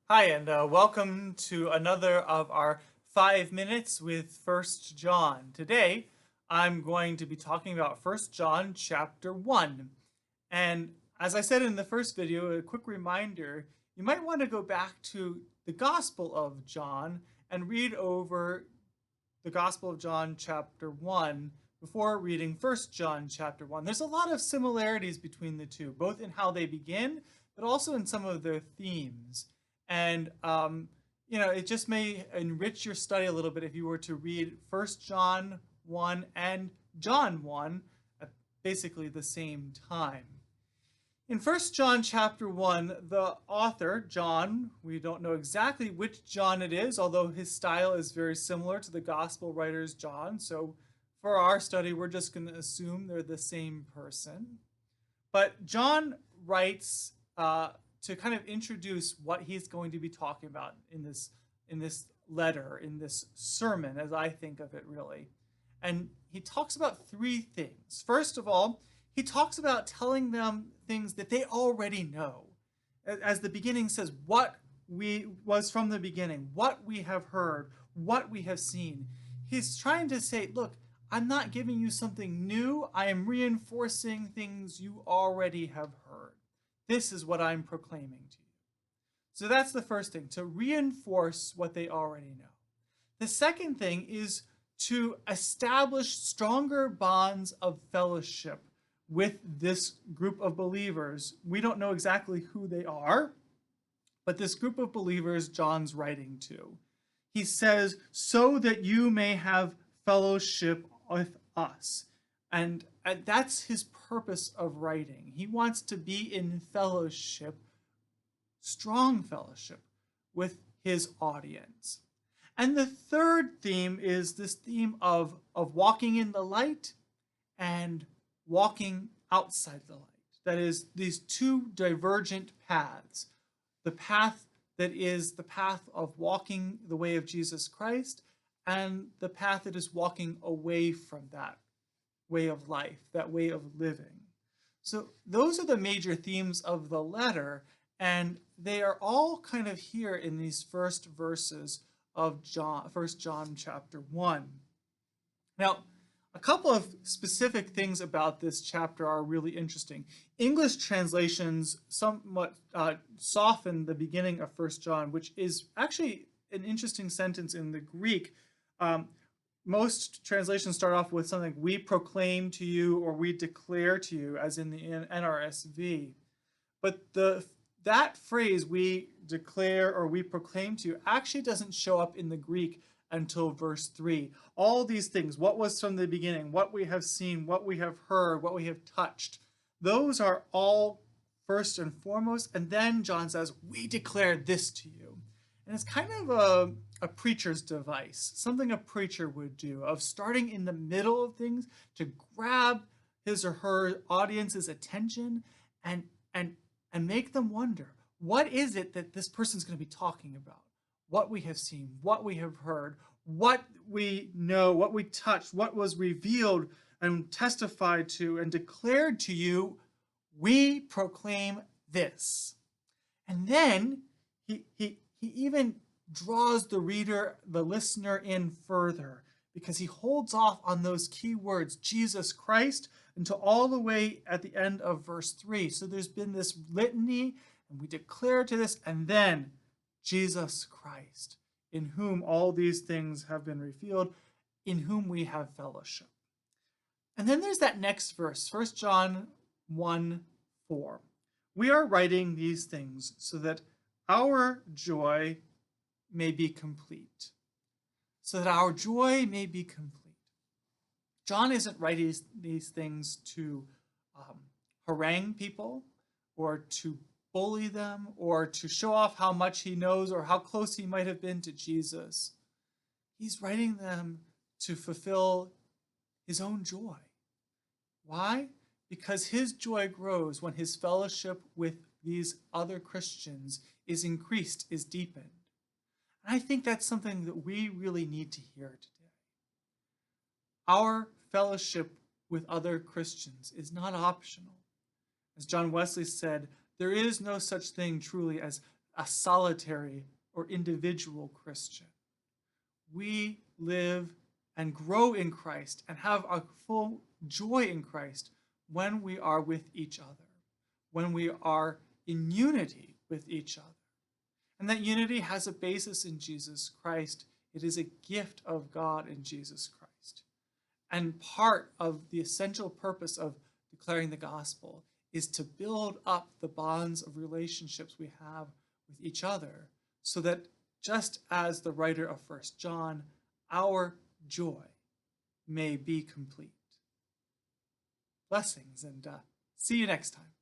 Hi, and welcome to another of our 5 minutes with First John. Today, I'm going to be talking about First John chapter 1. And as I said in the first video, a quick reminder, you might want to go back to the Gospel of John and read over the Gospel of John chapter 1 before reading First John chapter 1. There's a lot of similarities between the two, both in how they begin, but also in some of their themes. And it just may enrich your study a little bit if you were to read First John 1 and John 1 at basically the same time. In First John chapter 1, the author, John, we don't know exactly which John it is, although his style is very similar to the gospel writer's John. So for our study, we're just going to assume they're the same person. But John writes to kind of introduce what he's going to be talking about in this letter, in this sermon, as I think of it really. And he talks about three things. First of all, he talks about telling them things that they already know. As the beginning says, what we was from the beginning, what we have heard, what we have seen. He's trying to say, look, I'm not giving you something new. I am reinforcing things you already have heard. This is what I'm proclaiming to you. So that's the first thing, to reinforce what they already know. The second thing is to establish stronger bonds of fellowship with this group of believers. We don't know exactly who they are, but this group of believers John's writing to. He says, so that you may have fellowship with us. And that's his purpose of writing. He wants to be in fellowship, strong fellowship, with his audience. And the third theme is this theme of walking in the light and walking outside the light. That is, these two divergent paths. The path that is the path of walking the way of Jesus Christ, and the path that is walking away from that way of life, that way of living. So those are the major themes of the letter, and they are all kind of here in these first verses of First John chapter 1. Now, a couple of specific things about this chapter are really interesting. English translations somewhat soften the beginning of First John, which is actually an interesting sentence in the Greek. Most translations start off with something like, we proclaim to you, or we declare to you, as in the NRSV. But that phrase, we declare or we proclaim to you, actually doesn't show up in the Greek until verse 3. All these things, what was from the beginning, what we have seen, what we have heard, what we have touched, those are all first and foremost. And then John says, we declare this to you. And it's kind of a preacher's device, something a preacher would do, of starting in the middle of things to grab his or her audience's attention and make them wonder, what is it that this person's going to be talking about? What we have seen, what we have heard, what we know, what we touched, what was revealed and testified to and declared to you, we proclaim this. And then he even draws the reader, the listener in further, because he holds off on those key words, Jesus Christ, until all the way at the end of verse 3. So there's been this litany, and we declare to this, and then Jesus Christ, in whom all these things have been revealed, in whom we have fellowship. And then there's that next verse, 1 John 1:4. We are writing these things so that our joy may be complete. So that our joy may be complete. John isn't writing these things to harangue people or to bully them or to show off how much he knows or how close he might have been to Jesus. He's writing them to fulfill his own joy. Why? Because his joy grows when his fellowship with these other Christians is increased, is deepened. And I think that's something that we really need to hear today. Our fellowship with other Christians is not optional. As John Wesley said, there is no such thing truly as a solitary or individual Christian. We live and grow in Christ and have a full joy in Christ when we are with each other, when we are in unity with each other. And that unity has a basis in Jesus Christ. It is a gift of God in Jesus Christ. And part of the essential purpose of declaring the gospel is to build up the bonds of relationships we have with each other, so that just as the writer of First John, our joy may be complete. Blessings, and see you next time.